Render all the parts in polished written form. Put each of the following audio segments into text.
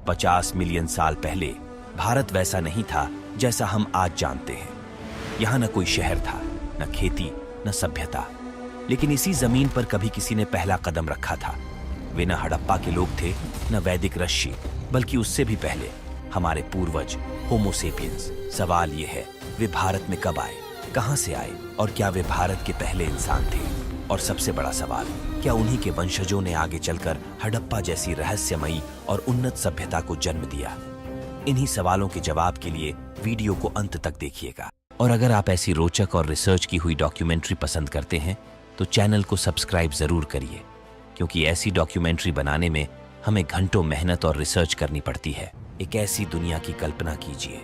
50 million साल पहले भारत वैसा नहीं था जैसा हम आज जानते हैं। यहाँ न कोई शहर था, न खेती, न सभ्यता, लेकिन इसी जमीन पर कभी किसी ने पहला कदम रखा था। वे न हड़प्पा के लोग थे, न वैदिक ऋषि, बल्कि उससे भी पहले हमारे पूर्वज होमो सेपियंस। सवाल ये है, वे भारत में कब आए, कहां से आए और क्या वे भारत के पहले इंसान थे? और सबसे बड़ा सवाल, क्या उन्हीं के वंशजों ने आगे चलकर हड़प्पा जैसी रहस्यमयी और उन्नत सभ्यता को जन्म दिया? इन्हीं सवालों के जवाब के लिए वीडियो को अंत तक देखिएगा। और अगर आप ऐसी रोचक और रिसर्च की हुई डॉक्यूमेंट्री पसंद करते हैं तो चैनल को सब्सक्राइब जरूर करिए, क्योंकि ऐसी डॉक्यूमेंट्री बनाने में हमें घंटों मेहनत और रिसर्च करनी पड़ती है। एक ऐसी दुनिया की कल्पना कीजिए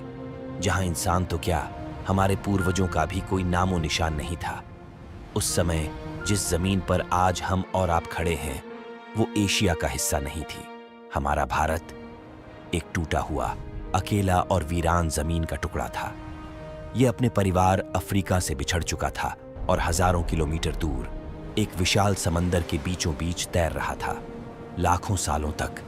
जहां इंसान तो क्या, हमारे पूर्वजों का भी कोई नामो निशान नहीं था। उस समय जिस जमीन पर आज हम और आप खड़े हैं वो एशिया का हिस्सा नहीं थी। हमारा भारत एक टूटा हुआ, अकेला और वीरान जमीन का टुकड़ा था। यह अपने परिवार अफ्रीका से बिछड़ चुका था और हजारों किलोमीटर दूर एक विशाल समंदर के बीचों बीच तैर रहा था। लाखों सालों तक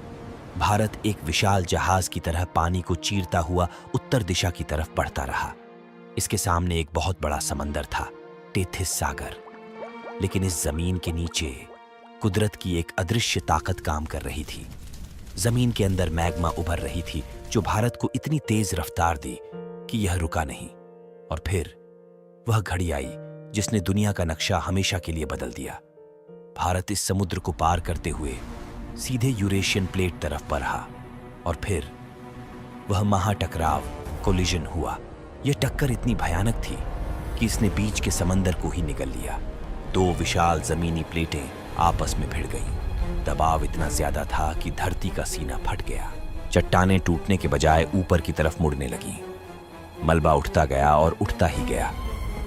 भारत एक विशाल जहाज की तरह पानी को चीरता हुआ उत्तर दिशा की तरफ बढ़ता रहा। इसके सामने एक बहुत बड़ा समंदर था, टेथिस सागर। लेकिन इस जमीन के नीचे कुदरत की एक अदृश्य ताकत काम कर रही थी। जमीन के अंदर मैग्मा उभर रही थी जो भारत को इतनी तेज रफ्तार दी कि यह रुका नहीं। और फिर वह घड़ी आई जिसने दुनिया का नक्शा हमेशा के लिए बदल दिया। भारत इस समुद्र को पार करते हुए सीधे यूरेशियन प्लेट तरफ बढ़ा और फिर वह महाटकराव, कोलिजन हुआ। यह टक्कर इतनी भयानक थी कि इसने बीच के समंदर को ही निगल लिया। दो विशाल जमीनी प्लेटें आपस में भिड़ गईं। दबाव इतना ज्यादा था कि धरती का सीना फट गया। चट्टानें टूटने के बजाय ऊपर की तरफ मुड़ने लगीं। मलबा उठता गया और उठता ही गया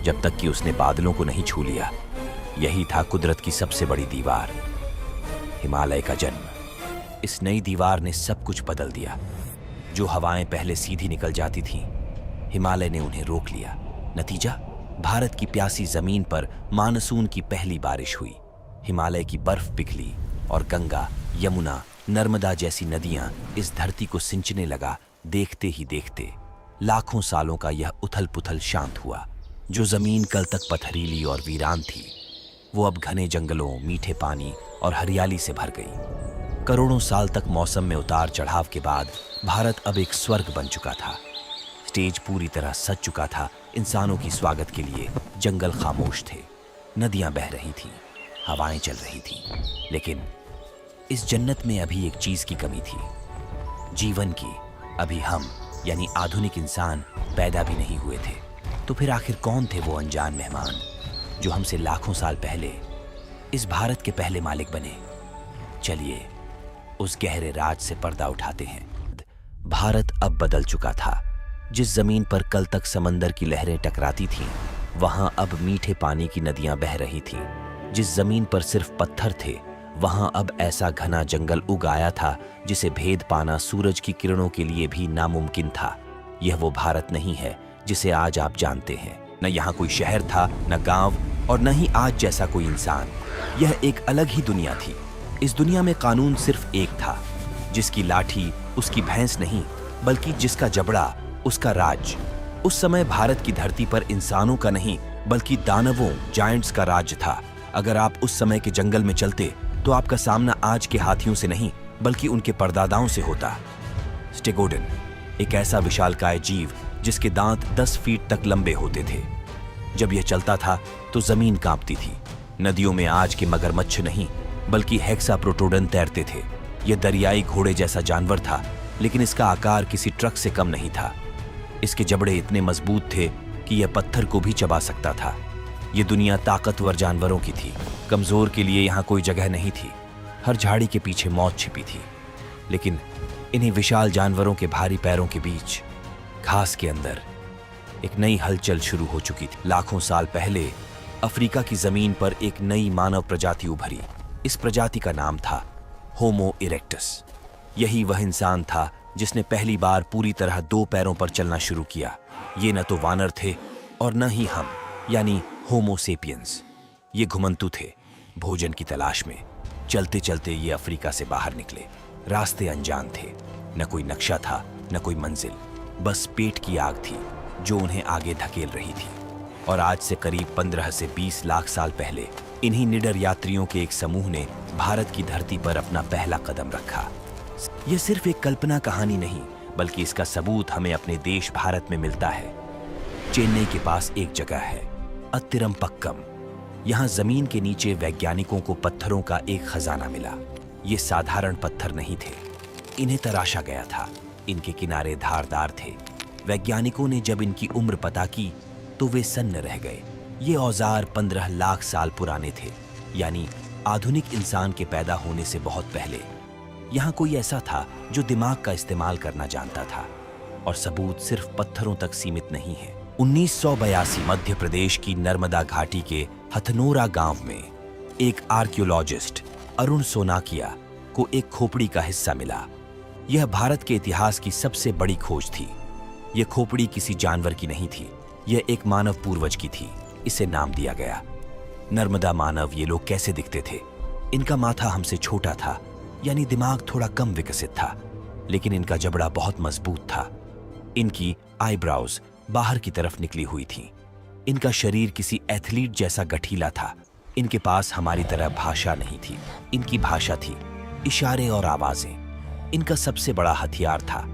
जब तक कि उसने बादलों को नहीं छू लिया। यही था कुदरत की सबसे बड़ी दीवार, हिमालय का जन्म। इस नई दीवार ने सब कुछ बदल दिया। जो हवाएं पहले सीधी निकल जाती थीं, हिमालय ने उन्हें रोक लिया। नतीजा, भारत की प्यासी जमीन पर मानसून की पहली बारिश हुई। हिमालय की बर्फ पिघली और गंगा, यमुना, नर्मदा जैसी नदियां इस धरती को सिंचने लगा। देखते ही देखते लाखों सालों का यह उथल पुथल शांत हुआ। जो जमीन कल तक पथरीली और वीरान थी, वो अब घने जंगलों, मीठे पानी और हरियाली से भर गई। करोड़ों साल तक मौसम में उतार चढ़ाव के बाद भारत अब एक स्वर्ग बन चुका था। स्टेज पूरी तरह सज चुका था। इंसानों की स्वागत के लिए जंगल खामोश थे, नदियां बह रही थीं, हवाएं चल रही थीं। लेकिन इस जन्नत में अभी एक चीज की कमी थी, जीवन की। अभी हम यानी आधुनिक इंसान पैदा भी नहीं हुए थे। तो फिर आखिर कौन थे वो अनजान मेहमान जो हमसे लाखों साल पहले इस भारत के पहले मालिक बने? चलिए उस गहरे राज से पर्दा उठाते हैं। भारत अब बदल चुका था। जिस जमीन पर कल तक समंदर की लहरें टकराती थीं, वहां अब मीठे पानी की नदियां बह रही थीं। जिस जमीन पर सिर्फ पत्थर थे, वहां अब ऐसा घना जंगल उग आया था जिसे भेद पाना सूरज की किरणों के लिए भी नामुमकिन था। यह वो भारत नहीं है जिसे आज आप जानते हैं। न यहाँ कोई शहर था, न गांव, और न ही आज जैसा कोई इंसान। यह एक अलग ही दुनिया थी। इस दुनिया में कानून सिर्फ एक था, जिसकी लाठी उसकी भैंस नहीं, बल्कि जिसका जबड़ा उसका राज। उस समय भारत की धरती पर इंसानों का नहीं, बल्कि दानवों, जायंट्स का राज था। अगर आप उस समय के जंगल में चलते तो आपका सामना आज के हाथियों से नहीं, बल्कि उनके परदादाओं से होता। स्टेगोडन एक ऐसा विशालकाय जीव जिसके दांत 10 फीट तक लंबे होते थे। जब यह चलता था तो जमीन कांपती थी। नदियों में आज के मगरमच्छ नहीं, बल्कि हेक्साप्रोटोडन तैरते थे। यह दरियाई घोड़े जैसा जानवर था, लेकिन इसका आकार किसी ट्रक से कम नहीं था। इसके जबड़े इतने मजबूत थे कि यह पत्थर को भी चबा सकता था। यह दुनिया ताकतवर जानवरों की थी। कमजोर के लिए यहाँ कोई जगह नहीं थी। हर झाड़ी के पीछे मौत छिपी थी। लेकिन इन्हीं विशाल जानवरों के भारी पैरों के बीच घास के अंदर एक नई हलचल शुरू हो चुकी थी। लाखों साल पहले अफ्रीका की जमीन पर एक नई मानव प्रजाति उभरी। इस प्रजाति का नाम था होमो इरेक्टस। यही वह इंसान था जिसने पहली बार पूरी तरह 2 पैरों पर चलना शुरू किया। ये न तो वानर थे और न ही हम, यानी होमो सेपियंस। ये घुमंतु थे, भोजन की तलाश में। चलते चलते ये अफ्रीका से बाहर निकले। रास्ते अनजान थे, न कोई नक्शा था, न कोई मंजिल, बस पेट की आग थी जो उन्हें आगे धकेल रही थी। और आज से करीब 15 से 20 लाख साल पहले इन्हीं निडर यात्रियों के एक समूह ने भारत की धरती पर अपना पहला कदम रखा। यह सिर्फ एक कल्पना कहानी नहीं, बल्कि इसका सबूत हमें अपने देश भारत में मिलता है। चेन्नई के पास एक जगह है, अत्तिरंपक्कम। यहाँ जमीन के नीचे वैज्ञानिकों को पत्थरों का एक खजाना मिला। ये साधारण पत्थर नहीं थे, इन्हें तराशा गया था। इनके किनारे धारदार थे। वैज्ञानिकों ने जब इनकी उम्र पता की तो वे सन्न रह गए। ये औजार 15 लाख साल पुराने थे, यानी आधुनिक इंसान के पैदा होने से बहुत पहले। यहाँ कोई ऐसा था जो दिमाग का इस्तेमाल करना जानता था। और सबूत सिर्फ पत्थरों तक सीमित नहीं है। 1982 मध्य प्रदेश की नर्मदा घाटी के हथनोरा गांव में एक आर्कियोलॉजिस्ट अरुण सोनाकिया को एक खोपड़ी का हिस्सा मिला। यह भारत के इतिहास की सबसे बड़ी खोज थी। यह खोपड़ी किसी जानवर की नहीं थी, यह एक मानव पूर्वज की थी। इसे नाम दिया गया नर्मदा मानव। ये लोग कैसे दिखते थे? इनका माथा हमसे छोटा था, यानी दिमाग थोड़ा कम विकसित था, लेकिन इनका जबड़ा बहुत मजबूत था। इनकी आईब्राउज बाहर की तरफ निकली हुई थी। इनका शरीर किसी एथलीट जैसा गठीला था। इनके पास हमारी तरह भाषा नहीं थी, इनकी भाषा थी इशारे और आवाजें। इनका सबसे बड़ा हथियार था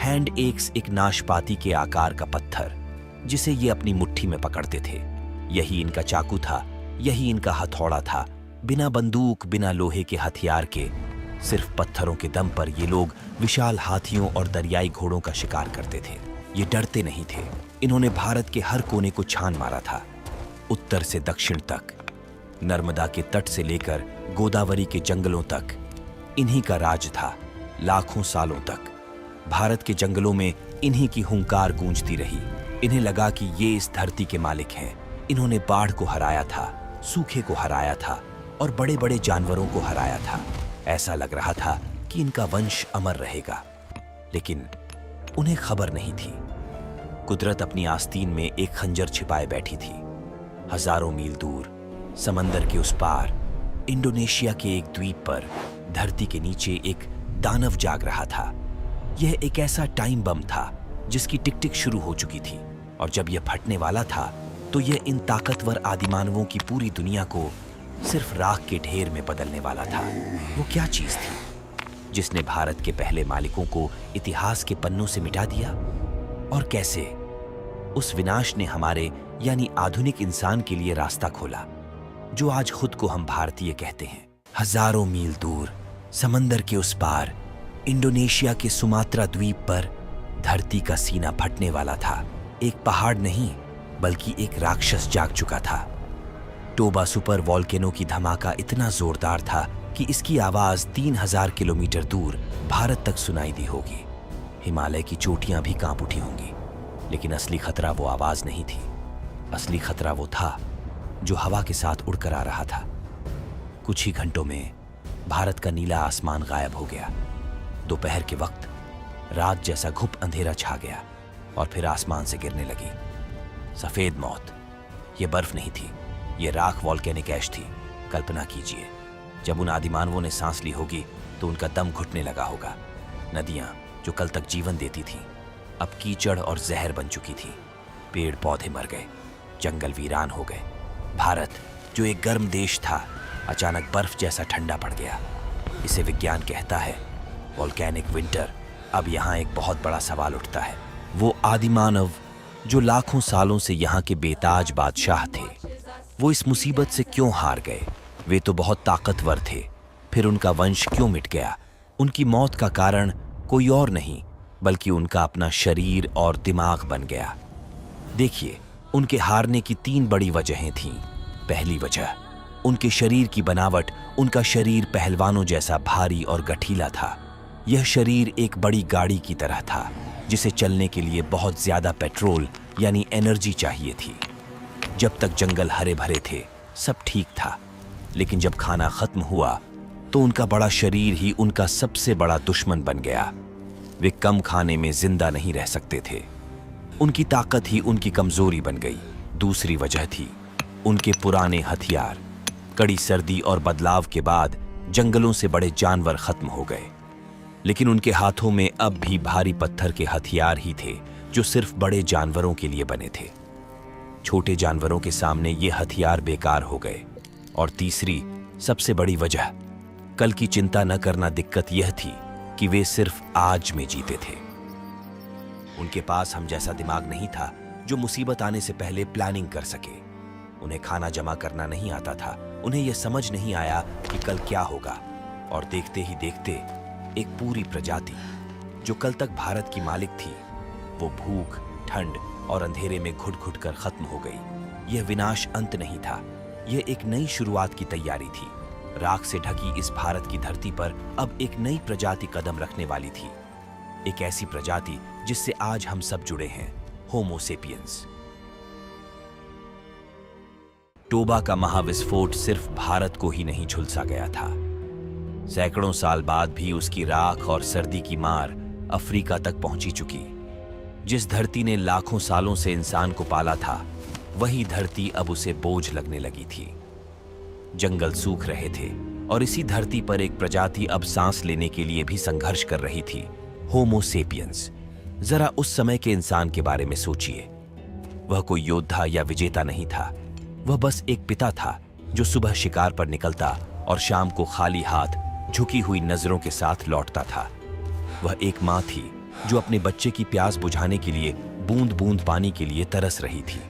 हैंड एक्स, एक नाशपाती के आकार का पत्थर जिसे ये अपनी मुट्ठी में पकड़ते थे। यही इनका चाकू था, यही इनका हथौड़ा था। बिना बंदूक, बिना लोहे के हथियार के, सिर्फ पत्थरों के दम पर ये लोग विशाल हाथियों और दरियाई घोड़ों का शिकार करते थे। ये डरते नहीं थे। इन्होंने भारत के हर कोने को छान मारा था, उत्तर से दक्षिण तक, नर्मदा के तट से लेकर गोदावरी के जंगलों तक। इन्हीं का राज था लाखों सालों तक। भारत के जंगलों में इन्हीं की हुंकार गूंजती रही। इन्हें लगा कि ये इस धरती के मालिक हैं। इन्होंने बाढ़ को हराया था, सूखे को हराया था और बड़े बड़े जानवरों को हराया था। ऐसा लग रहा था कि इनका वंश अमर रहेगा, लेकिन उन्हें खबर नहीं थी। कुदरत अपनी आस्तीन में एक खंजर छिपाए बैठी थी। हजारों मील दूर, समंदर के उस पार, इंडोनेशिया के एक द्वीप पर, धरती के नीचे एक दानव जाग रहा था। यह एक ऐसा टाइम बम था जिसकी टिक टिक शुरू हो चुकी थी, और जब यह फटने वाला था तो यह इन ताकतवर आदिमानवों की पूरी दुनिया को सिर्फ राख के ढेर में बदलने वाला था। वो क्या चीज थी जिसने भारत के पहले मालिकों को इतिहास के पन्नों से मिटा दिया? और कैसे उस विनाश ने हमारे यानी आधुनिक इंसान के लिए रास्ता खोला, जो आज खुद को हम भारतीय कहते हैं। हजारों मील दूर, समंदर के उस पार, इंडोनेशिया के सुमात्रा द्वीप पर धरती का सीना फटने वाला था। एक पहाड़ नहीं, बल्कि एक राक्षस जाग चुका था। टोबा सुपर वॉल्केनो की धमाका इतना जोरदार था कि इसकी आवाज 3000 किलोमीटर दूर भारत तक सुनाई दी होगी। हिमालय की चोटियां भी कांप उठी होंगी। लेकिन असली खतरा वो आवाज नहीं थी। असली खतरा वो था जो हवा के साथ उड़कर आ रहा था। कुछ ही घंटों में भारत का नीला आसमान गायब हो गया। दोपहर के वक्त रात जैसा घुप अंधेरा छा गया और फिर आसमान से गिरने लगी सफेद मौत। ये बर्फ नहीं थी, ये राख वॉल्केनिक ऐश थी। कल्पना कीजिए, जब उन आदिमानवों ने सांस ली होगी तो उनका दम घुटने लगा होगा। नदियां जो कल तक जीवन देती थीं, अब कीचड़ और जहर बन चुकी थी। पेड़ पौधे मर गए, जंगल वीरान हो गए। भारत जो एक गर्म देश था, अचानक बर्फ जैसा ठंडा पड़ गया। इसे विज्ञान कहता है वॉल्केनिक विंटर। अब यहाँ एक बहुत बड़ा सवाल उठता है, वो आदिमानव जो लाखों सालों से यहाँ के बेताज बादशाह थे, वो इस मुसीबत से क्यों हार गए? वे तो बहुत ताकतवर थे, फिर उनका वंश क्यों मिट गया? उनकी मौत का कारण कोई और नहीं, बल्कि उनका अपना शरीर और दिमाग बन गया। देखिए, उनके हारने की 3 बड़ी वजहें थीं। पहली वजह, उनके शरीर की बनावट। उनका शरीर पहलवानों जैसा भारी और गठीला था। यह शरीर एक बड़ी गाड़ी की तरह था, जिसे चलने के लिए बहुत ज्यादा पेट्रोल यानी एनर्जी चाहिए थी। जब तक जंगल हरे भरे थे, सब ठीक था, लेकिन जब खाना खत्म हुआ तो उनका बड़ा शरीर ही उनका सबसे बड़ा दुश्मन बन गया। वे कम खाने में जिंदा नहीं रह सकते थे। उनकी ताकत ही उनकी कमजोरी बन गई। दूसरी वजह थी उनके पुराने हथियार। कड़ी सर्दी और बदलाव के बाद जंगलों से बड़े जानवर खत्म हो गए। लेकिन उनके हाथों में अब भी भारी पत्थर के हथियार ही थे जो सिर्फ बड़े जानवरों के लिए बने थे। छोटे जानवरों के सामने ये हथियार बेकार हो गए। और तीसरी सबसे बड़ी वजह, कल की चिंता न करना, दिक्कत यह थी कि वे सिर्फ आज में जीते थे। उनके पास हम जैसा दिमाग नहीं था जो मुसीबत आने से पहले प्लानिंग कर सके। उन्हें खाना जमा करना नहीं आता था, उन्हें यह समझ नहीं आया कि कल क्या होगा। और देखते ही देखते एक पूरी प्रजाति जो कल तक भारत की मालिक थी, वो भूख, ठंड और अंधेरे में घुट-घुट कर खत्म हो गई। यह विनाश अंत नहीं था, यह एक नई शुरुआत की तैयारी थी। राख से ढकी इस भारत की धरती पर अब एक नई प्रजाति कदम रखने वाली थी। एक ऐसी प्रजाति जिससे आज हम सब जुड़े हैं, होमो सेपियंस। टोबा का महाविस्फोट सिर्फ भारत को ही नहीं झुलसा गया था। सैकड़ों साल बाद भी उसकी राख और सर्दी की मार अफ्रीका तक पहुंची चुकी। जिस धरती ने लाखों सालों से इंसान को पाला था, वही धरती अब उसे बोझ लगने लगी थी। जंगल सूख रहे थे और इसी धरती पर एक प्रजाति अब सांस लेने के लिए भी संघर्ष कर रही थी, होमो सेपियंस। जरा उस समय के इंसान के बारे में सोचिए। वह कोई योद्धा या विजेता नहीं था, वह बस एक पिता था जो सुबह शिकार पर निकलता और शाम को खाली हाथ झुकी हुई नजरों के साथ लौटता था। वह एक माँ थी जो अपने बच्चे की प्यास बुझाने के लिए बूंद बूंद पानी के लिए तरस रही थी।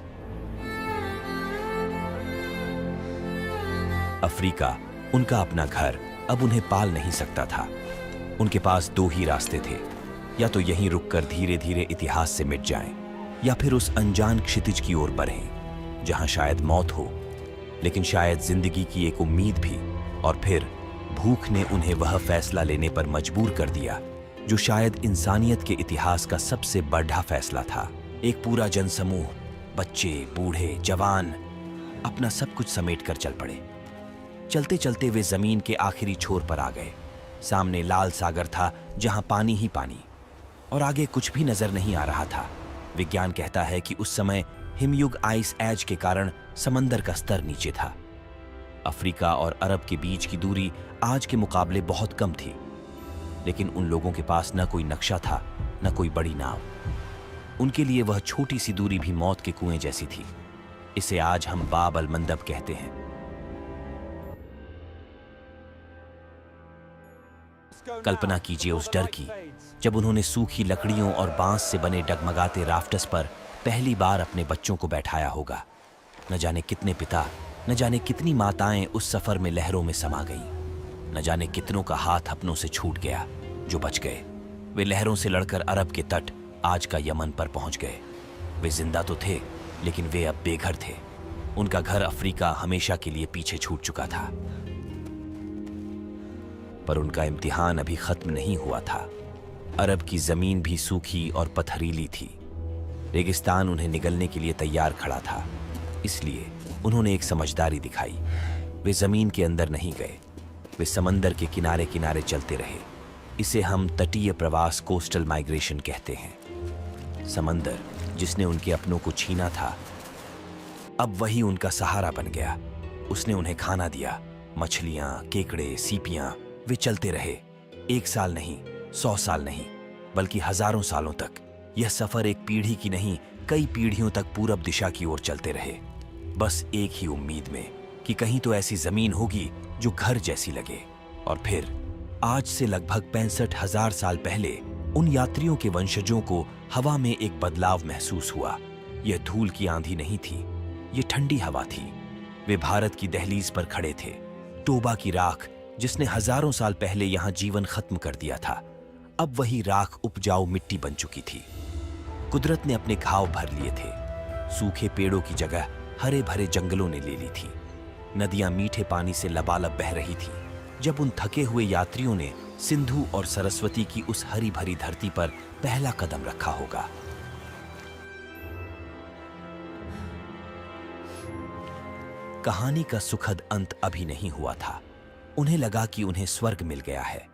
अफ्रीका, उनका अपना घर, अब उन्हें पाल नहीं सकता था। उनके पास दो ही रास्ते थे, या तो यहीं रुककर धीरे धीरे इतिहास से मिट जाएं, या फिर उस अनजान क्षितिज की ओर बढ़ें जहां शायद मौत हो, लेकिन शायद जिंदगी की एक उम्मीद भी। और फिर भूख ने उन्हें वह फैसला लेने पर मजबूर कर दिया जो शायद इंसानियत के इतिहास का सबसे बड़ा फैसला था। एक पूरा जनसमूह, बच्चे, बूढ़े, जवान, अपना सब कुछ समेट कर चल पड़े। चलते चलते वे जमीन के आखिरी छोर पर आ गए। सामने लाल सागर था जहां पानी ही पानी, और आगे कुछ भी नजर नहीं आ रहा था। विज्ञान कहता है कि उस समय हिमयुग आइस एज के कारण समंदर का स्तर नीचे था। अफ्रीका और अरब के बीच की दूरी आज के मुकाबले बहुत कम थी, लेकिन उन लोगों के पास न कोई नक्शा था, न कोई बड़ी नाव। उनके लिए वह छोटी सी दूरी भी मौत के कुएं जैसी थी। इसे आज हम बाब अल मंदब कहते हैं। कल्पना कीजिए उस डर की जब उन्होंने सूखी लकड़ियों और बांस से बने डगमगाते राफ्टर्स पर पहली बार अपने बच्चों को बैठाया होगा। न जाने कितने पिता, न जाने कितनी माताएं उस सफर में लहरों में समा गईं। न जाने कितनों का हाथ अपनों से छूट गया जो बच गए। वे लहरों से लड़कर अरब के तट, आज का यमन पर पहुंच गए। वे जिंदा तो थे, लेकिन वे अब बेघर थे। उनका घर अफ्रीका हमेशा के लिए पीछे छूट चुका था। पर उनका इम्तिहान अभी खत्म नहीं हुआ था। अरब की जमीन भी सूखी और पथरीली थी। रेगिस्तान उन्हें निगलने के लिए तैयार खड़ा था। इसलिए उन्होंने एक समझदारी दिखाई। वे जमीन के अंदर नहीं गए, वे समंदर के किनारे किनारे चलते रहे। इसे हम तटीय प्रवास, कोस्टल माइग्रेशन कहते हैं। समंदर जिसने उनके अपनों को छीना था, अब वही उनका सहारा बन गया। उसने उन्हें खाना दिया। मछलियां, केकड़े, सीपियां, वे चलते रहे। 1 साल नहीं, 100 साल नहीं, बल्कि हजारों सालों तक। यह सफर एक पीढ़ी की नहीं, कई पीढ़ियों तक पूरब दिशा की ओर चलते रहे, बस एक ही उम्मीद में कि कहीं तो ऐसी जमीन होगी जो घर जैसी लगे। और फिर आज से लगभग 65,000 साल पहले उन यात्रियों के वंशजों को हवा में एक बदलाव महसूस हुआ। यह धूल की आंधी नहीं थी, यह ठंडी हवा थी। वे भारत की दहलीज पर खड़े थे। टोबा की राख, जिसने हजारों साल पहले यहां जीवन खत्म कर दिया था, अब वही राख उपजाऊ मिट्टी बन चुकी थी। कुदरत ने अपने घाव भर लिए थे। सूखे पेड़ों की जगह हरे भरे जंगलों ने ले ली थी। नदियां मीठे पानी से लबालब बह रही थी। जब उन थके हुए यात्रियों ने सिंधु और सरस्वती की उस हरी भरी धरती पर पहला कदम रखा होगा। कहानी का सुखद अंत अभी नहीं हुआ था। उन्हें लगा कि उन्हें स्वर्ग मिल गया है,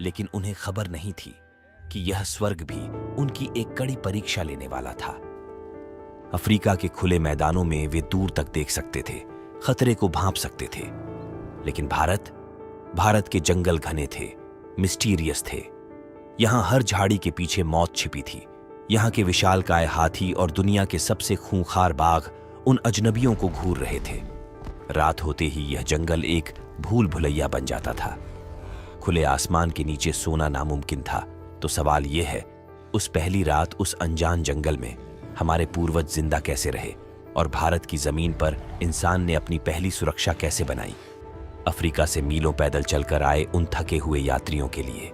लेकिन उन्हें खबर नहीं थी कि यह स्वर्ग भी उनकी एक कड़ी परीक्षा लेने वाला था। अफ्रीका के खुले मैदानों में वे दूर तक देख सकते थे, खतरे को भांप सकते थे। लेकिन भारत के जंगल घने थे, मिस्टीरियस थे। यहाँ हर झाड़ी के पीछे मौत छिपी थी। यहाँ के विशालकाय हाथी और दुनिया के सबसे खूंखार बाघ उन अजनबियों को घूर रहे थे। रात होते ही यह जंगल एक भूल भुलैया बन जाता था। खुले आसमान के नीचे सोना नामुमकिन था। तो सवाल यह है, उस पहली रात उस अनजान जंगल में हमारे पूर्वज जिंदा कैसे रहे और भारत की जमीन पर इंसान ने अपनी पहली सुरक्षा कैसे बनाई? अफ्रीका से मीलों पैदल चलकर आए उन थके हुए यात्रियों के लिए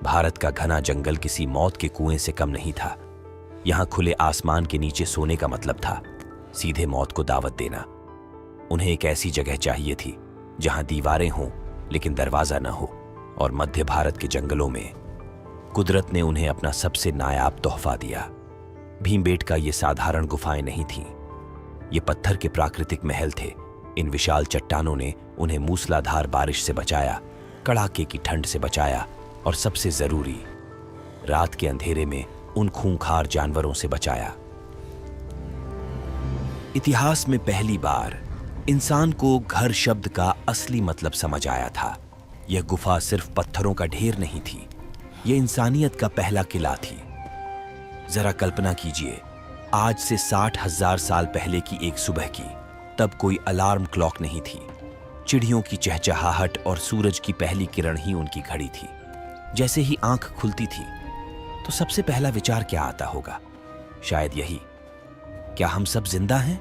भारत का घना जंगल किसी मौत के कुएं से कम नहीं था। यहां खुले आसमान के नीचे सोने का मतलब था सीधे मौत को दावत देना। उन्हें एक ऐसी जगह चाहिए थी जहां दीवारें हों लेकिन दरवाजा न हो, और मध्य भारत के जंगलों में कुदरत ने उन्हें अपना सबसे नायाब तोहफा दिया। भीमबेटका ये साधारण गुफाएं नहीं थीं, ये पत्थर के प्राकृतिक महल थे। इन विशाल चट्टानों ने उन्हें मूसलाधार बारिश से बचाया, कड़ाके की ठंड से बचाया, और सबसे जरूरी, रात के अंधेरे में उन खूंखार जानवरों से बचाया। इतिहास में पहली बार इंसान को घर शब्द का असली मतलब समझ आया था। यह गुफा सिर्फ पत्थरों का ढेर नहीं थी, यह इंसानियत का पहला किला थी। जरा कल्पना कीजिए, आज से 60,000 साल पहले की एक सुबह की। तब कोई अलार्म क्लॉक नहीं थी, चिड़ियों की चहचहाहट और सूरज की पहली किरण ही उनकी घड़ी थी। जैसे ही आंख खुलती थी तो सबसे पहला विचार क्या आता होगा? शायद यही, क्या हम सब जिंदा हैं?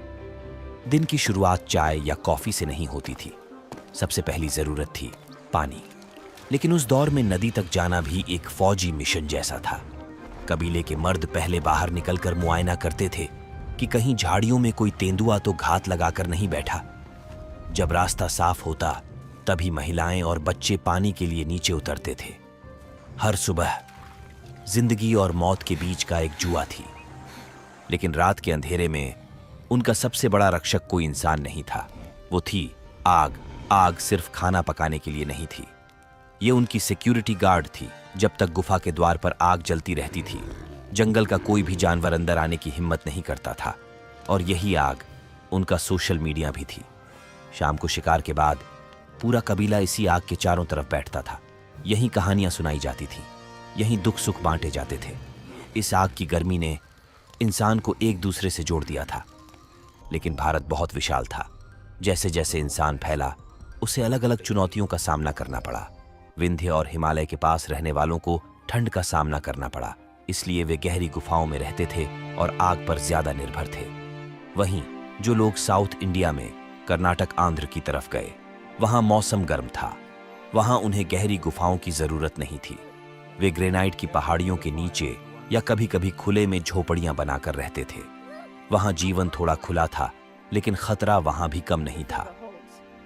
दिन की शुरुआत चाय या कॉफी से नहीं होती थी। सबसे पहली जरूरत थी पानी। लेकिन उस दौर में नदी तक जाना भी एक फौजी मिशन जैसा था। कबीले के मर्द पहले बाहर निकलकर मुआयना करते थे कि कहीं झाड़ियों में कोई तेंदुआ तो घात लगाकर नहीं बैठा। जब रास्ता साफ होता तभी महिलाएं और बच्चे पानी के लिए नीचे उतरते थे। हर सुबह जिंदगी और मौत के बीच का एक जुआ थी। लेकिन रात के अंधेरे में उनका सबसे बड़ा रक्षक कोई इंसान नहीं था, वो थी आग। आग सिर्फ खाना पकाने के लिए नहीं थी, ये उनकी सिक्योरिटी गार्ड थी। जब तक गुफा के द्वार पर आग जलती रहती थी, जंगल का कोई भी जानवर अंदर आने की हिम्मत नहीं करता था। और यही आग उनका सोशल मीडिया भी थी। शाम को शिकार के बाद पूरा कबीला इसी आग के चारों तरफ बैठता था। यहीं कहानियां सुनाई जाती थीं, यहीं दुख सुख बांटे जाते थे। इस आग की गर्मी ने इंसान को एक दूसरे से जोड़ दिया था। लेकिन भारत बहुत विशाल था। जैसे जैसे इंसान फैला, उसे अलग अलग चुनौतियों का सामना करना पड़ा। विंध्य और हिमालय के पास रहने वालों को ठंड का सामना करना पड़ा, इसलिए वे गहरी गुफाओं में रहते थे और आग पर ज्यादा निर्भर थे। वहीं जो लोग साउथ इंडिया में कर्नाटक आंध्र की तरफ गए, वहां मौसम गर्म था, वहां उन्हें गहरी गुफाओं की जरूरत नहीं थी। वे ग्रेनाइट की पहाड़ियों के नीचे या कभी कभी खुले में झोपड़ियां बनाकर रहते थे। वहां जीवन थोड़ा खुला था, लेकिन खतरा वहां भी कम नहीं था।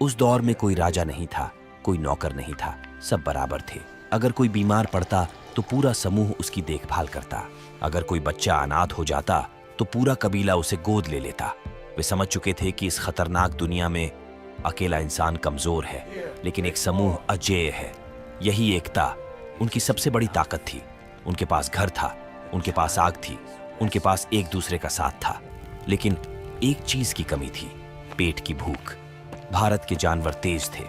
उस दौर में कोई राजा नहीं था, कोई नौकर नहीं था, सब बराबर थे। अगर कोई बीमार पड़ता तो पूरा समूह उसकी देखभाल करता। अगर कोई बच्चा अनाथ हो जाता तो पूरा कबीला उसे गोद ले लेता। वे समझ चुके थे कि इस खतरनाक दुनिया में अकेला इंसान कमजोर है, लेकिन एक समूह अजेय है। यही एकता उनकी सबसे बड़ी ताकत थी। उनके पास घर था, उनके पास आग थी, उनके पास एक दूसरे का साथ था। लेकिन एक चीज की कमी थी, पेट की भूख। भारत के जानवर तेज थे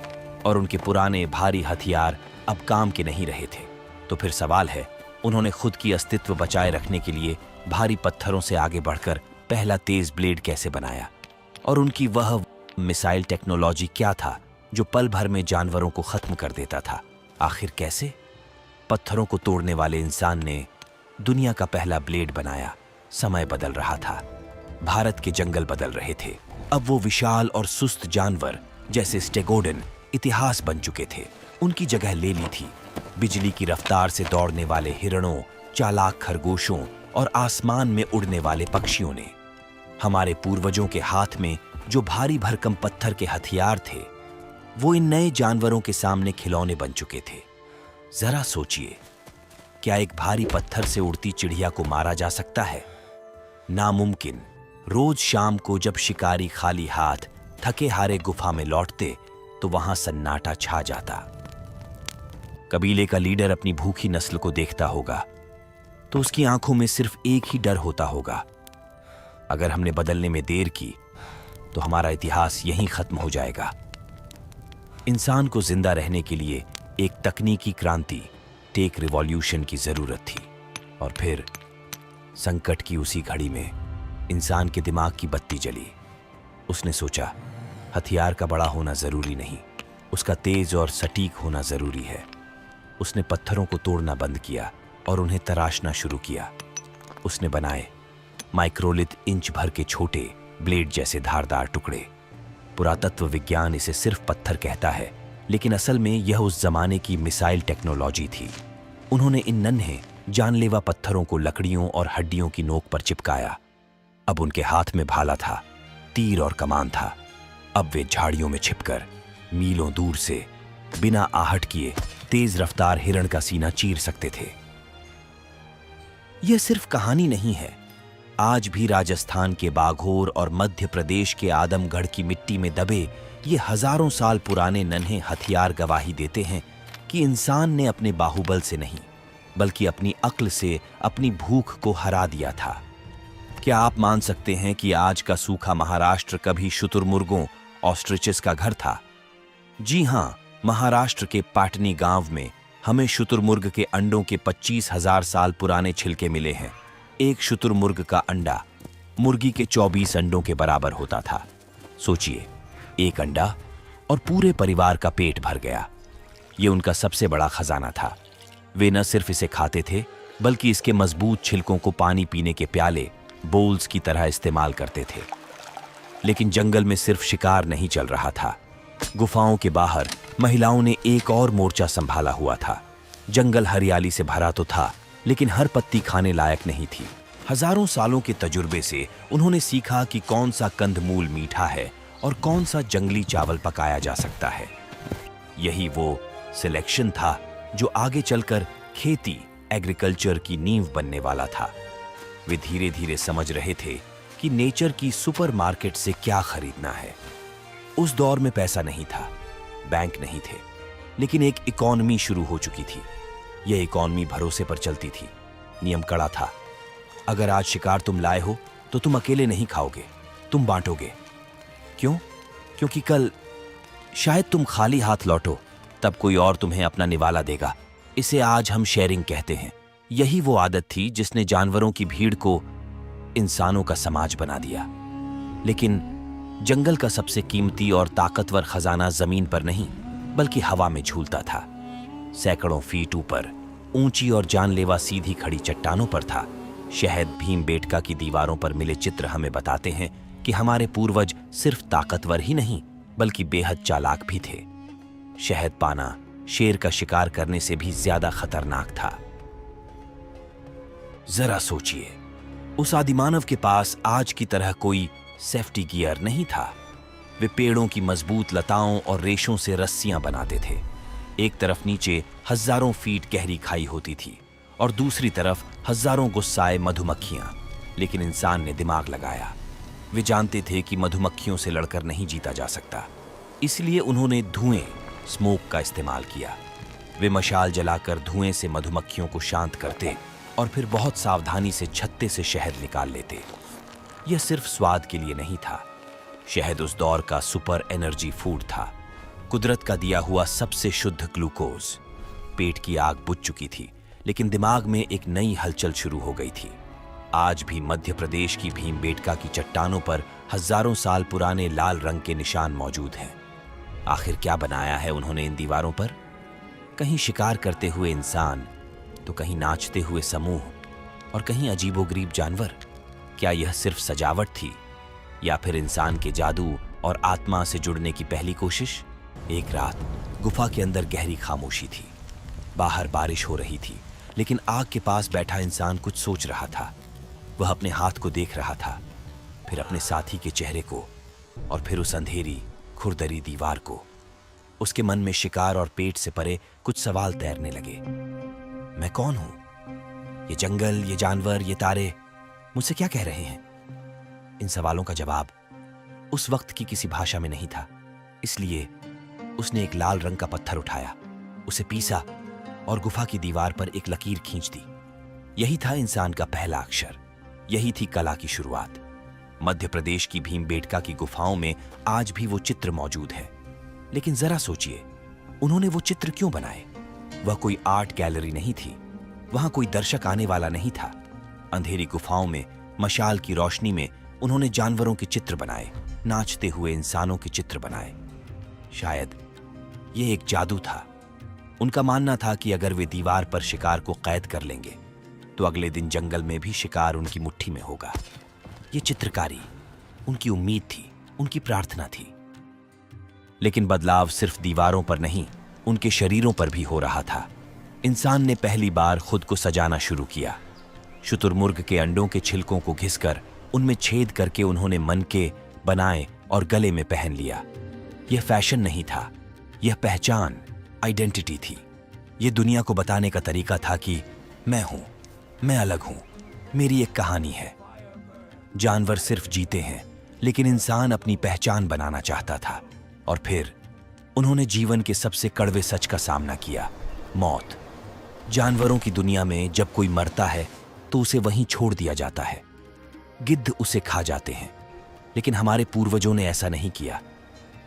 और उनके पुराने भारी हथियार अब काम के नहीं रहे थे। तो फिर सवाल है, उन्होंने खुद की अस्तित्व बचाए रखने के लिए भारी पत्थरों से आगे बढ़कर पहला तेज ब्लेड कैसे बनाया? और उनकी वह मिसाइल टेक्नोलॉजी क्या था जो पल भर में जानवरों को खत्म कर देता था? आखिर कैसे? पत्थरों को तोड़ने वाले इंसान ने दुनिया का पहला ब्लेड बनाया। समय बदल रहा था, भारत के जंगल बदल रहे थे। अब वो विशाल और सुस्त जानवर जैसे स्टेगोडन इतिहास बन चुके थे, उनकी जगह ले ली थी। बिजली की रफ्तार से दौड़ने वाले हिरणों, चालाक खरगोशों और आसमान में उड़ने वाले पक्षियों ने। हमारे पूर्वजों के हाथ में जो भारी भरकम पत्थर के हथियार थे, वो इन नए जानवरों के सामने खिलौने बन चुके थे। जरा सोचिए, क्या एक भारी पत्थर से उड़ती चिड़िया को मारा जा सकता है? नामुमकिन। रोज शाम को जब शिकारी खाली हाथ थके हारे गुफा में लौटते तो वहां सन्नाटा छा जाता। कबीले का लीडर अपनी भूखी नस्ल को देखता होगा तो उसकी आंखों में सिर्फ एक ही डर होता होगा, अगर हमने बदलने में देर की तो हमारा इतिहास यहीं खत्म हो जाएगा। इंसान को जिंदा रहने के लिए एक तकनीकी क्रांति, हाईटेक रिवॉल्यूशन की जरूरत थी। और फिर संकट की उसी घड़ी में इंसान के दिमाग की बत्ती जली। उसने सोचा, हथियार का बड़ा होना जरूरी नहीं, उसका तेज और सटीक होना जरूरी है। उसने पत्थरों को तोड़ना बंद किया और उन्हें तराशना शुरू किया। उसने बनाए माइक्रोलिथ इंच भर के छोटे ब्लेड जैसे धारदार टुकड़े। पुरातत्व विज्ञान इसे सिर्फ पत्थर कहता है, लेकिन असल में यह उस जमाने की मिसाइल टेक्नोलॉजी थी। उन्होंने इन नन्हे जानलेवा पत्थरों को लकड़ियों और हड्डियों की नोक पर चिपकाया। अब उनके हाथ में भाला था, तीर और कमान था। अब वे झाड़ियों में छिपकर मीलों दूर से बिना आहट किए तेज रफ्तार हिरण का सीना चीर सकते थे। यह सिर्फ कहानी नहीं है। आज भी राजस्थान के बाघोर और मध्य प्रदेश के आदमगढ़ की मिट्टी में दबे ये हजारों साल पुराने नन्हे हथियार गवाही देते हैं कि इंसान ने अपने बाहुबल से नहीं, बल्कि अपनी अक्ल से अपनी भूख को हरा दिया था। क्या आप मान सकते हैं कि आज का सूखा महाराष्ट्र कभी शुतुरमुर्गों ऑस्ट्रिचेस का घर था? जी हां, महाराष्ट्र के पाटनी गांव में हमें शुतुरमुर्ग के अंडों के 25,000 साल पुराने छिलके मिले हैं। एक शुतुरमुर्ग का अंडा मुर्गी के 24 अंडों के बराबर होता था। सोचिए, एक अंडा और पूरे परिवार का पेट भर गया। ये उनका सबसे बड़ा खजाना था। वे न सिर्फ इसे खाते थे, बल्कि इसके मजबूत छिलकों को पानी पीने के प्याले बोल्स की तरह इस्तेमाल करते थे। लेकिन जंगल में सिर्फ शिकार नहीं चल रहा था। गुफाओं के बाहर महिलाओं ने एक और मोर्चा संभाला हुआ था। जंगल हरियाली से भरा तो था, लेकिन हर पत्ती खाने लायक नहीं थी। हजारों सालों के तजुर्बे से उन्होंने सीखा कि कौन सा कंदमूल मीठा है और कौन सा जंगली चावल पकाया जा सकता है। यही वो सिलेक्शन था जो आगे चलकर खेती एग्रीकल्चर की नींव बनने वाला था। वे धीरे धीरे समझ रहे थे कि नेचर की सुपरमार्केट से क्या खरीदना है। उस दौर में पैसा नहीं था, बैंक नहीं थे, लेकिन एक इकॉनमी शुरू हो चुकी थी। यह इकॉनमी भरोसे पर चलती थी। नियम कड़ा था। अगर आज शिकार तुम लाए हो तो तुम अकेले नहीं खाओगे, तुम बांटोगे। क्यों? क्योंकि कल शायद तुम खाली हाथ लौटो, तब कोई और तुम्हें अपना निवाला देगा। इसे आज हम शेयरिंग कहते हैं। यही वो आदत थी जिसने जानवरों की भीड़ को इंसानों का समाज बना दिया। लेकिन जंगल का सबसे कीमती और ताकतवर खजाना जमीन पर नहीं, बल्कि हवा में झूलता था। सैकड़ों फीट ऊपर ऊंची और जानलेवा सीधी खड़ी चट्टानों पर था। शहद भीमबेटका की दीवारों पर मिले चित्र हमें बताते हैं कि हमारे पूर्वज सिर्फ ताकतवर ही नहीं, बल्कि बेहद चालाक भी थे। शहद पाना शेर का शिकार करने से भी ज्यादा खतरनाक था। जरा सोचिए, उस आदिमानव के पास आज की तरह कोई सेफ्टी गियर नहीं था। वे पेड़ों की मजबूत लताओं और रेशों से रस्सियां बनाते थे। एक तरफ नीचे हजारों फीट गहरी खाई होती थी और दूसरी तरफ हजारों गुस्साए मधुमक्खियां। लेकिन इंसान ने दिमाग लगाया। वे जानते थे कि मधुमक्खियों से लड़कर नहीं जीता जा सकता, इसलिए उन्होंने धुएं, स्मोक का इस्तेमाल किया। वे मशाल जलाकर धुएं से मधुमक्खियों को शांत करते और फिर बहुत सावधानी से छत्ते से शहद निकाल लेते। यह सिर्फ स्वाद के लिए नहीं था। शहद उस दौर का सुपर एनर्जी फूड था, कुदरत का दिया हुआ सबसे शुद्ध ग्लूकोज। पेट की आग बुझ चुकी थी, लेकिन दिमाग में एक नई हलचल शुरू हो गई थी। आज भी मध्य प्रदेश की भीमबेटका की चट्टानों पर हजारों साल पुराने लाल रंग के निशान मौजूद हैं। आखिर क्या बनाया है उन्होंने इन दीवारों पर? कहीं शिकार करते हुए इंसान, तो कहीं नाचते हुए समूह और कहीं अजीबोगरीब जानवर। क्या यह सिर्फ सजावट थी या फिर इंसान के जादू और आत्मा से जुड़ने की पहली कोशिश? एक रात गुफा के अंदर गहरी खामोशी थी। बाहर बारिश हो रही थी, लेकिन आग के पास बैठा इंसान कुछ सोच रहा था। वह अपने हाथ को देख रहा था, फिर अपने साथी के चेहरे को, और फिर उस अंधेरी खुरदरी दीवार को। उसके मन में शिकार और पेट से परे कुछ सवाल तैरने लगे। मैं कौन हूं? ये जंगल, ये जानवर, ये तारे मुझसे क्या कह रहे हैं? इन सवालों का जवाब उस वक्त की किसी भाषा में नहीं था। इसलिए उसने एक लाल रंग का पत्थर उठाया, उसे पीसा और गुफा की दीवार पर एक लकीर खींच दी। यही था इंसान का पहला अक्षर। यही थी कला की शुरुआत। मध्य प्रदेश की भीमबेटका की गुफाओं में आज भी वो चित्र मौजूद है। लेकिन जरा सोचिए, उन्होंने वो चित्र क्यों बनाए? वह कोई आर्ट गैलरी नहीं थी, वहां कोई दर्शक आने वाला नहीं था। अंधेरी गुफाओं में मशाल की रोशनी में उन्होंने जानवरों के चित्र बनाए, नाचते हुए इंसानों के चित्र बनाए। शायद ये एक जादू था। उनका मानना था कि अगर वे दीवार पर शिकार को कैद कर लेंगे तो अगले दिन जंगल में भी शिकार उनकी मुट्ठी में होगा। ये चित्रकारी उनकी उम्मीद थी, उनकी प्रार्थना थी। लेकिन बदलाव सिर्फ दीवारों पर नहीं, उनके शरीरों पर भी हो रहा था। इंसान ने पहली बार खुद को सजाना शुरू किया। शुतुरमुर्ग के अंडों के छिलकों को घिसकर उनमें छेद करके उन्होंने मनके बनाए और गले में पहन लिया। यह फैशन नहीं था, यह पहचान, आइडेंटिटी थी। यह दुनिया को बताने का तरीका था कि मैं हूं, मैं अलग हूं, मेरी एक कहानी है। जानवर सिर्फ जीते हैं, लेकिन इंसान अपनी पहचान बनाना चाहता था। और फिर उन्होंने जीवन के सबसे कड़वे सच का सामना किया, मौत। जानवरों की दुनिया में जब कोई मरता है तो उसे वहीं छोड़ दिया जाता है। गिद्ध उसे खा जाते हैं, लेकिन हमारे पूर्वजों ने ऐसा नहीं किया।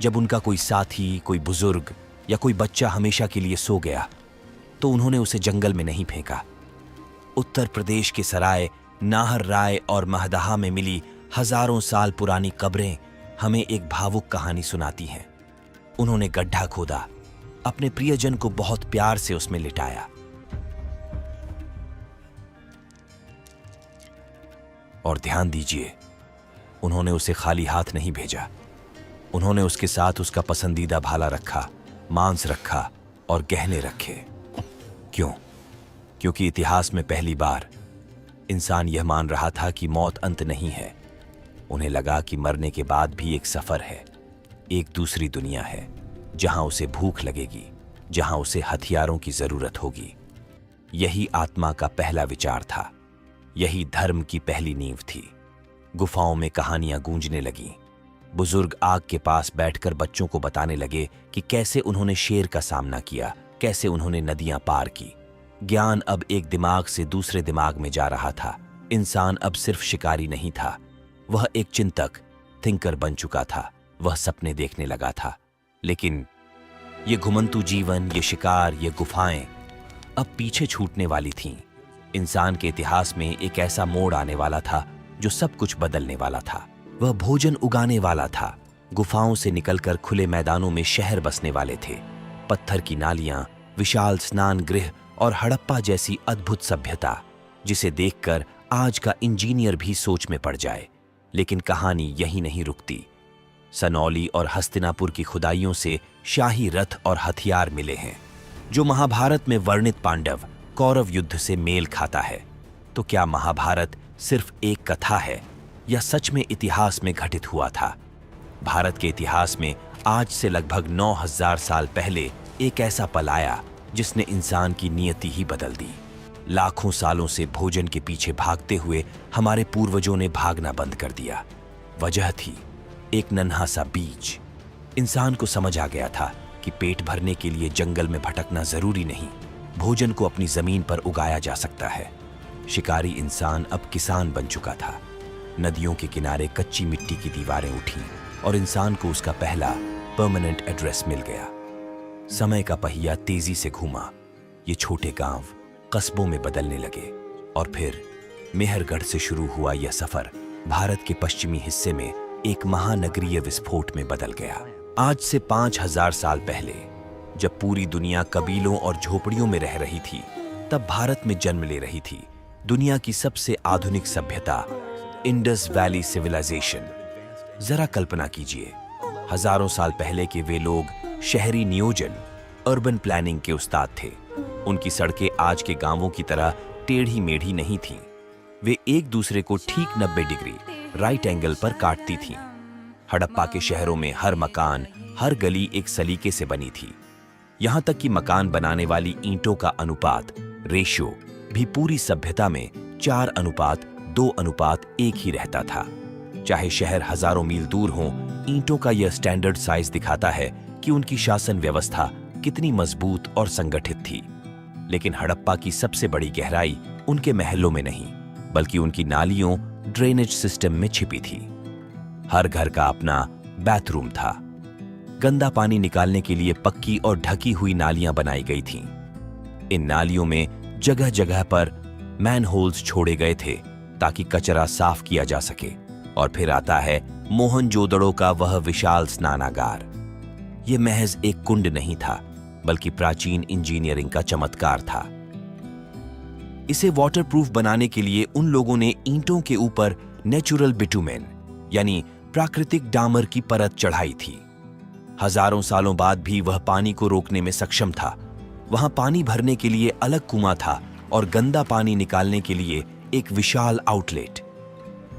जब उनका कोई साथी, कोई बुजुर्ग या कोई बच्चा हमेशा के लिए सो गया तो उन्होंने उसे जंगल में नहीं फेंका। उत्तर प्रदेश के सराय, नाहर राय और महदहा में मिली हजारों साल पुरानी कब्रें हमें एक भावुक कहानी सुनाती हैं। उन्होंने गड्ढा खोदा, अपने प्रियजन को बहुत प्यार से उसमें लिटाया और ध्यान दीजिए, उन्होंने उसे खाली हाथ नहीं भेजा। उन्होंने उसके साथ उसका पसंदीदा भाला रखा, मांस रखा और गहने रखे। क्यों? क्योंकि इतिहास में पहली बार इंसान यह मान रहा था कि मौत अंत नहीं है। उन्हें लगा कि मरने के बाद भी एक सफर है, एक दूसरी दुनिया है, जहां उसे भूख लगेगी, जहां उसे हथियारों की जरूरत होगी। यही आत्मा का पहला विचार था, यही धर्म की पहली नींव थी। गुफाओं में कहानियां गूंजने लगीं। बुजुर्ग आग के पास बैठकर बच्चों को बताने लगे कि कैसे उन्होंने शेर का सामना किया, कैसे उन्होंने नदियां पार की। ज्ञान अब एक दिमाग से दूसरे दिमाग में जा रहा था। इंसान अब सिर्फ शिकारी नहीं था, वह एक चिंतक, थिंकर बन चुका था। वह सपने देखने लगा था। लेकिन ये घुमंतू जीवन, ये शिकार, ये गुफाएं अब पीछे छूटने वाली थीं। इंसान के इतिहास में एक ऐसा मोड़ आने वाला था जो सब कुछ बदलने वाला था। वह भोजन उगाने वाला था। गुफाओं से निकलकर खुले मैदानों में शहर बसने वाले थे। पत्थर की नालियां, विशाल स्नान गृह और हड़प्पा जैसी अद्भुत सभ्यता, जिसे देखकर आज का इंजीनियर भी सोच में पड़ जाए। लेकिन कहानी यहीं नहीं रुकती। सनौली और हस्तिनापुर की खुदाइयों से शाही रथ और हथियार मिले हैं, जो महाभारत में वर्णित पांडव कौरव युद्ध से मेल खाता है। तो क्या महाभारत सिर्फ एक कथा है या सच में इतिहास में घटित हुआ था? भारत के इतिहास में आज से लगभग 9000 साल पहले एक ऐसा पल आया जिसने इंसान की नियति ही बदल दी। लाखों सालों से भोजन के पीछे भागते हुए हमारे पूर्वजों ने भागना बंद कर दिया। वजह थी एक नन्हा सा बीज। इंसान को समझ आ गया था कि पेट भरने के लिए जंगल में भटकना जरूरी नहीं, भोजन को अपनी जमीन पर उगाया जा सकता है। शिकारी इंसान अब किसान बन चुका था। नदियों के किनारे कच्ची मिट्टी की दीवारें उठीं और इंसान को उसका पहला परमानेंट एड्रेस मिल गया। समय का पहिया तेजी से घूमा। ये छोटे गांव कस्बों में बदलने लगे और फिर मेहरगढ़ से शुरू हुआ यह सफर भारत के पश्चिमी हिस्से में एक महानगरीय विस्फोट में बदल गया। आज से 5000 साल पहले, जब पूरी दुनिया कबीलों और झोपड़ियों में रह रही थी, तब भारत में जन्म ले रही थी दुनिया की सबसे आधुनिक सभ्यता, इंडस वैली सिविलाइजेशन। जरा कल्पना कीजिए, हजारों साल पहले के वे लोग शहरी नियोजन, अर्बन प्लानिंग के उस्ताद थे। उनकी सड़कें आज के गांवों की तरह टेढ़ी मेढ़ी नहीं थीं। वे एक दूसरे को ठीक 90 डिग्री राइट एंगल पर काटती थीं। हड़प्पा के शहरों में हर मकान, हर गली एक सलीके से बनी थी। यहां तक कि मकान बनाने वाली ईंटों का अनुपात, रेशियो भी पूरी सभ्यता में 4:2:1 ही रहता था। चाहे शहर हजारों मील दूर हो, ईंटों का यह स्टैंडर्ड साइज दिखाता है कि उनकी शासन व्यवस्था कितनी मजबूत और संगठित थी। लेकिन हड़प्पा की सबसे बड़ी गहराई उनके महलों में नहीं, बल्कि उनकी नालियों, ड्रेनेज सिस्टम में छिपी थी। हर घर का अपना बाथरूम था। गंदा पानी निकालने के लिए पक्की और ढकी हुई नालियां बनाई गई थीं। इन नालियों में जगह जगह पर मैनहोल्स छोड़े गए थे ताकि कचरा साफ किया जा सके। और फिर आता है मोहनजोदड़ो का वह विशाल स्नानागार। यह महज एक कुंड नहीं था, बल्कि प्राचीन इंजीनियरिंग का चमत्कार था। इसे वाटरप्रूफ बनाने के लिए उन लोगों ने ईंटों के ऊपर नेचुरल बिटुमेन यानी प्राकृतिक डामर की परत चढ़ाई थी। हजारों सालों बाद भी वह पानी को रोकने में सक्षम था। वहां पानी भरने के लिए अलग कुआं था और गंदा पानी निकालने के लिए एक विशाल आउटलेट।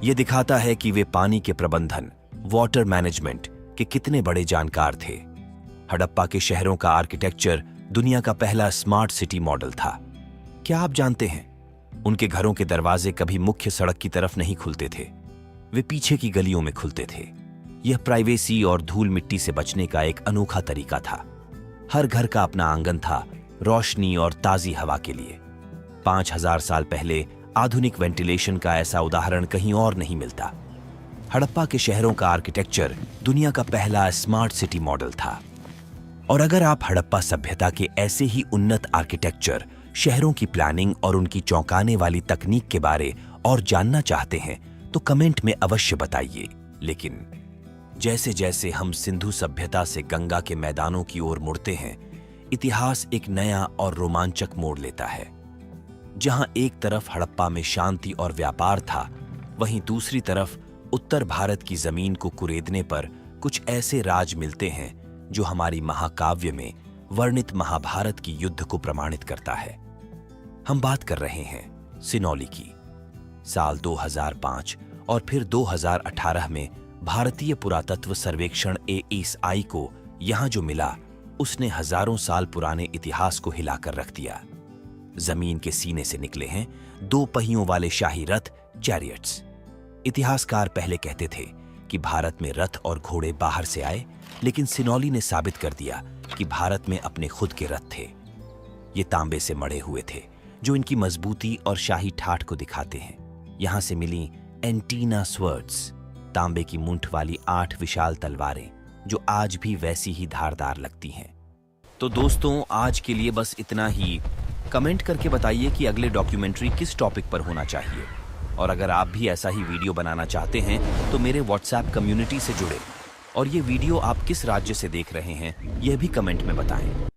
यह दिखाता है कि वे पानी के प्रबंधन, वाटर मैनेजमेंट के कितने बड़े जानकार थे। हड़प्पा के शहरों का आर्किटेक्चर दुनिया का पहला स्मार्ट सिटी मॉडल था। क्या आप जानते हैं, उनके घरों के दरवाजे कभी मुख्य सड़क की तरफ नहीं खुलते थे, वे पीछे की गलियों में खुलते थे। यह प्राइवेसी और धूल मिट्टी से बचने का एक अनोखा तरीका था। हर घर का अपना आंगन था, रोशनी और ताजी हवा के लिए। 5000 साल पहले आधुनिक वेंटिलेशन का ऐसा उदाहरण कहीं और नहीं मिलता। हड़प्पा के शहरों का आर्किटेक्चर दुनिया का पहला स्मार्ट सिटी मॉडल था। और अगर आप हड़प्पा सभ्यता के ऐसे ही उन्नत आर्किटेक्चर, शहरों की प्लानिंग और उनकी चौंकाने वाली तकनीक के बारे और जानना चाहते हैं तो कमेंट में अवश्य बताइए। लेकिन जैसे जैसे हम सिंधु सभ्यता से गंगा के मैदानों की ओर मुड़ते हैं, इतिहास एक नया और रोमांचक मोड़ लेता है। जहां एक तरफ हड़प्पा में शांति और व्यापार था, वहीं दूसरी तरफ उत्तर भारत की जमीन को कुरेदने पर कुछ ऐसे राज मिलते हैं जो हमारी महाकाव्य में वर्णित महाभारत की युद्ध को प्रमाणित करता है। हम बात कर रहे हैं सिनौली की। साल 2005 और फिर 2018 में भारतीय पुरातत्व सर्वेक्षण ASI को यहां जो मिला, उसने हजारों साल पुराने इतिहास को हिलाकर रख दिया। जमीन के सीने से निकले हैं 2 पहियों वाले शाही रथ, चैरियट्स। इतिहासकार पहले कहते थे कि भारत में रथ और घोड़े बाहर से आए, लेकिन सिनौली ने साबित कर दिया कि भारत में अपने खुद के रथ थे। ये तांबे से मढ़े हुए थे, जो इनकी मजबूती और शाही ठाठ को दिखाते हैं। यहां से मिली एंटीना स्वर्ड्स, तांबे की मूंठ वाली 8 विशाल तलवारें, जो आज भी वैसी ही धारदार लगती हैं। तो दोस्तों, आज के लिए बस इतना ही। कमेंट करके बताइए कि अगले डॉक्यूमेंट्री किस टॉपिक पर होना चाहिए। और अगर आप भी ऐसा ही वीडियो बनाना चाहते हैं तो मेरे व्हाट्सएप कम्युनिटी से जुड़े। और ये वीडियो आप किस राज्य से देख रहे हैं, यह भी कमेंट में बताएं।